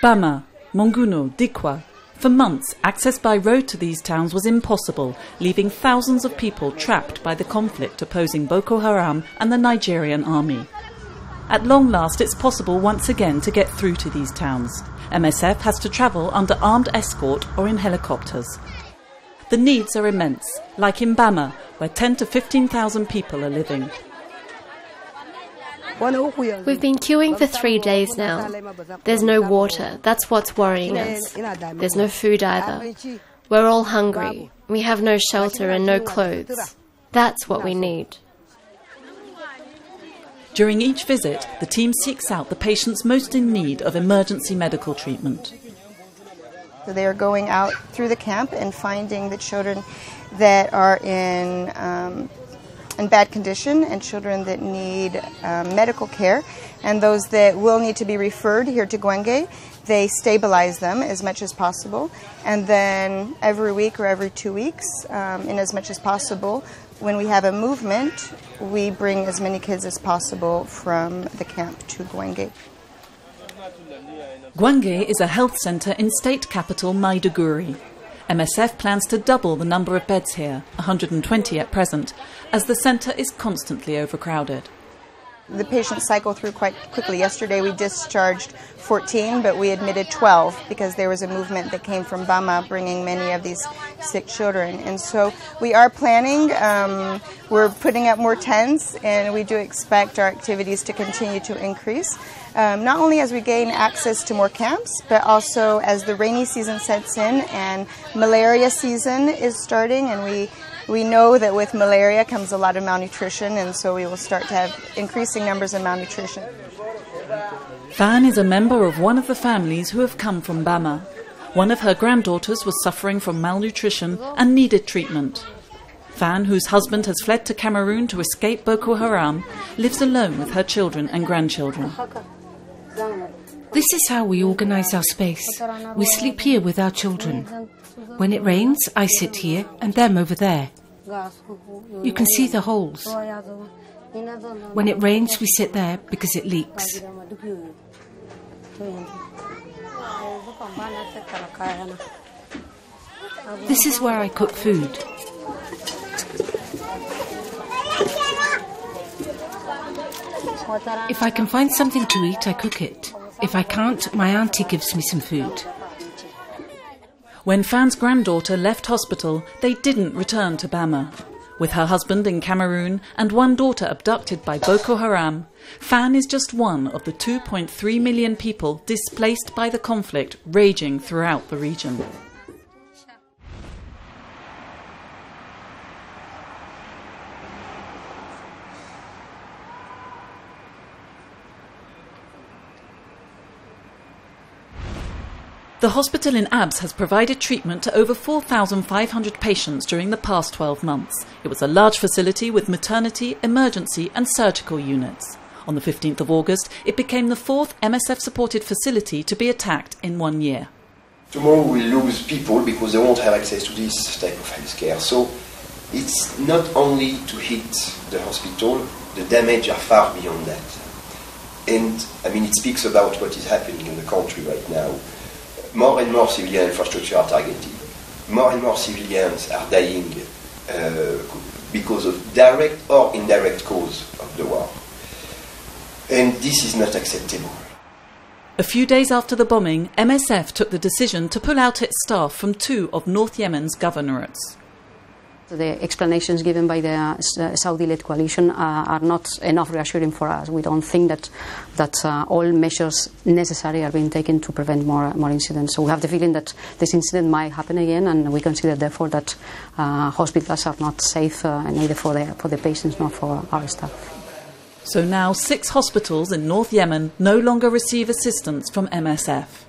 Bama, Monguno, Dikwa. For months, access by road to these towns was impossible, leaving thousands of people trapped by the conflict opposing Boko Haram and the Nigerian army. At long last, it's possible once again to get through to these towns. MSF has to travel under armed escort or in helicopters. The needs are immense, like in Bama, where 10 to 15,000 people are living. We've been queuing for 3 days now. There's no water, that's what's worrying us. There's no food either. We're all hungry. We have no shelter and no clothes. That's what we need. During each visit, the team seeks out the patients most in need of emergency medical treatment. So they are going out through the camp and finding the children that are in bad condition and children that need medical care, and those that will need to be referred here to Gwenge, they stabilize them as much as possible, and then every week or every 2 weeks, in as much as possible, when we have a movement, we bring as many kids as possible from the camp to Gwenge. Gwenge is a health centre in state capital Maiduguri. MSF plans to double the number of beds here, 120 at present, as the centre is constantly overcrowded. The patients cycle through quite quickly. Yesterday we discharged 14, but we admitted 12 because there was a movement that came from Bama bringing many of these sick children. And so we are planning, we're putting up more tents, and we do expect our activities to continue to increase. Not only as we gain access to more camps, but also as the rainy season sets in and malaria season is starting, and we know that with malaria comes a lot of malnutrition, and so we will start to have increasing numbers of malnutrition. Fan is a member of one of the families who have come from Bama. One of her granddaughters was suffering from malnutrition and needed treatment. Fan, whose husband has fled to Cameroon to escape Boko Haram, lives alone with her children and grandchildren. This is how we organise our space. We sleep here with our children. When it rains, I sit here and them over there. You can see the holes. When it rains, we sit there because it leaks. This is where I cook food. If I can find something to eat, I cook it. If I can't, my auntie gives me some food. When Fan's granddaughter left hospital, they didn't return to Bama. With her husband in Cameroon and one daughter abducted by Boko Haram, Fan is just one of the 2.3 million people displaced by the conflict raging throughout the region. The hospital in Abs has provided treatment to over 4,500 patients during the past 12 months. It was a large facility with maternity, emergency and surgical units. On the 15th of August, it became the fourth MSF-supported facility to be attacked in 1 year. Tomorrow we will lose people because they won't have access to this type of healthcare. So it's not only to hit the hospital, the damage are far beyond that. And I mean, it speaks about what is happening in the country right now. More and more civilian infrastructure are targeted. More and more civilians are dying because of direct or indirect cause of the war. And this is not acceptable. A few days after the bombing, MSF took the decision to pull out its staff from 2 of North Yemen's governorates. The explanations given by the Saudi-led coalition are not enough reassuring for us. We don't think that all measures necessary are being taken to prevent more incidents. So we have the feeling that this incident might happen again, and we consider therefore that hospitals are not safe neither for the patients nor for our staff. So now 6 hospitals in North Yemen no longer receive assistance from MSF.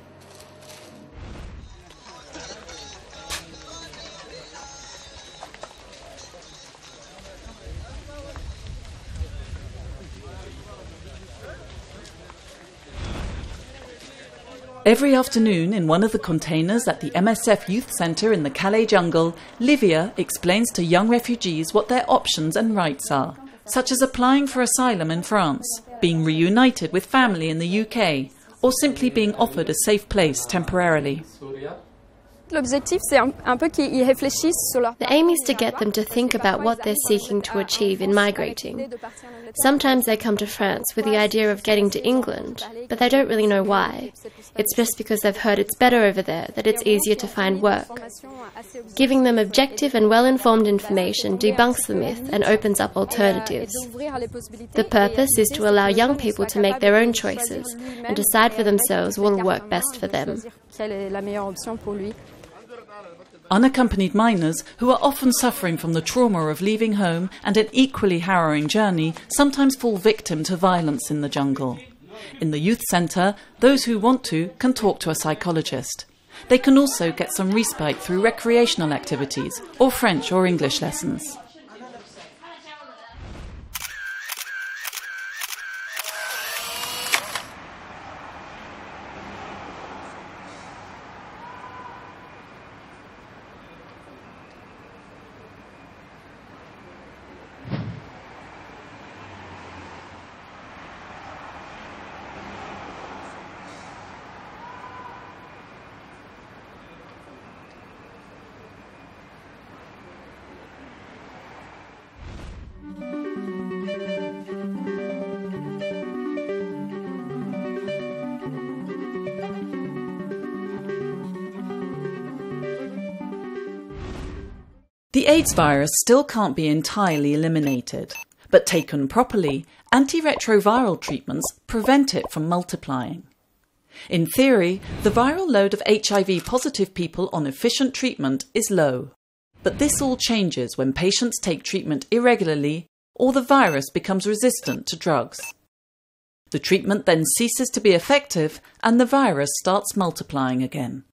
Every afternoon in one of the containers at the MSF Youth Centre in the Calais jungle, Livia explains to young refugees what their options and rights are, such as applying for asylum in France, being reunited with family in the UK, or simply being offered a safe place temporarily. L'objectif, c'est un peu qu'ils réfléchissent sur leur... The aim is to get them to think about what they're seeking to achieve in migrating. Sometimes they come to France with the idea of getting to England, but they don't really know why. It's just because they've heard it's better over there, that it's easier to find work. Giving them objective and well-informed information debunks the myth and opens up alternatives. The purpose is to allow young people to make their own choices and decide for themselves what will work best for them. Unaccompanied minors, who are often suffering from the trauma of leaving home and an equally harrowing journey, sometimes fall victim to violence in the jungle. In the youth centre, those who want to can talk to a psychologist. They can also get some respite through recreational activities or French or English lessons. The AIDS virus still can't be entirely eliminated, but taken properly, antiretroviral treatments prevent it from multiplying. In theory, the viral load of HIV-positive people on efficient treatment is low, but this all changes when patients take treatment irregularly or the virus becomes resistant to drugs. The treatment then ceases to be effective and the virus starts multiplying again.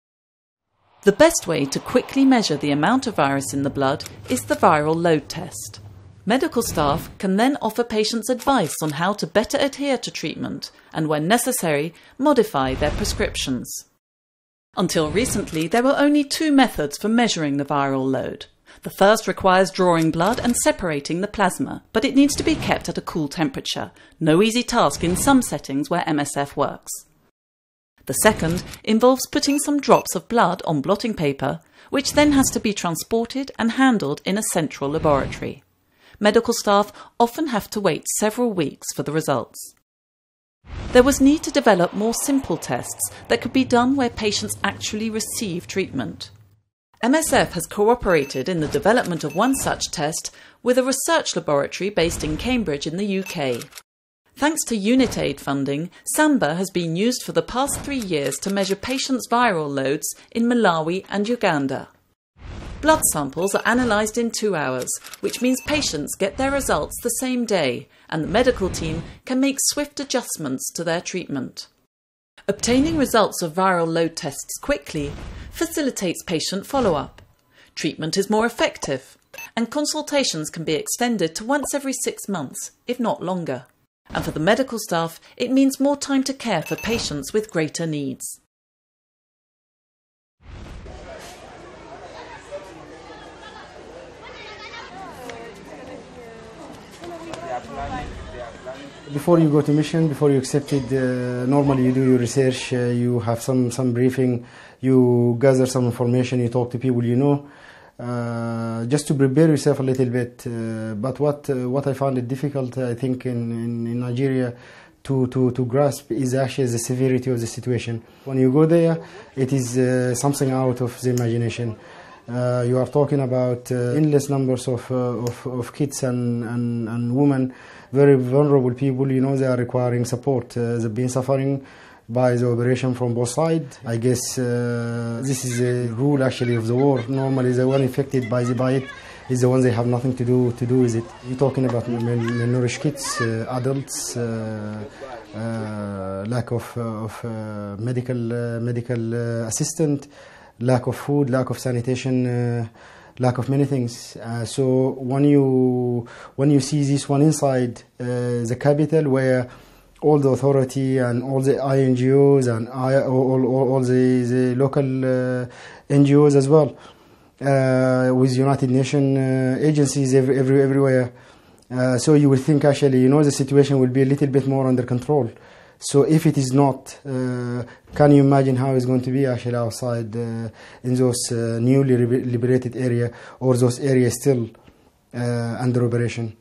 The best way to quickly measure the amount of virus in the blood is the viral load test. Medical staff can then offer patients advice on how to better adhere to treatment and, when necessary, modify their prescriptions. Until recently, there were only two methods for measuring the viral load. The first requires drawing blood and separating the plasma, but it needs to be kept at a cool temperature, no easy task in some settings where MSF works. The second involves putting some drops of blood on blotting paper, which then has to be transported and handled in a central laboratory. Medical staff often have to wait several weeks for the results. There was need to develop more simple tests that could be done where patients actually receive treatment. MSF has cooperated in the development of one such test with a research laboratory based in Cambridge in the UK. Thanks to UNITAID funding, Samba has been used for the past 3 years to measure patients' viral loads in Malawi and Uganda. Blood samples are analysed in 2 hours, which means patients get their results the same day, and the medical team can make swift adjustments to their treatment. Obtaining results of viral load tests quickly facilitates patient follow-up. Treatment is more effective, and consultations can be extended to once every 6 months, if not longer. And for the medical staff, it means more time to care for patients with greater needs. Before you go to mission, before you accept it, normally you do your research, you have some briefing, you gather some information, you talk to people you know, just to prepare yourself a little bit. But what I found it difficult, I think, in Nigeria to grasp is actually the severity of the situation. When you go there, it is something out of the imagination. You are talking about endless numbers of kids and women, very vulnerable people. You know, they are requiring support. They've been suffering by the operation from both sides. I guess this is a rule actually of the war. Normally the one affected by it is the ones they have nothing to do with it. You're talking about malnourished kids, adults, lack of medical assistant, lack of food, lack of sanitation, lack of many things. So when you see this one inside the capital, where all the authority and all the INGOs and all the local NGOs as well, with United Nations agencies everywhere. So you will think actually, you know, the situation will be a little bit more under control. So if it is not, can you imagine how it's going to be actually outside in those newly liberated area or those areas still under operation?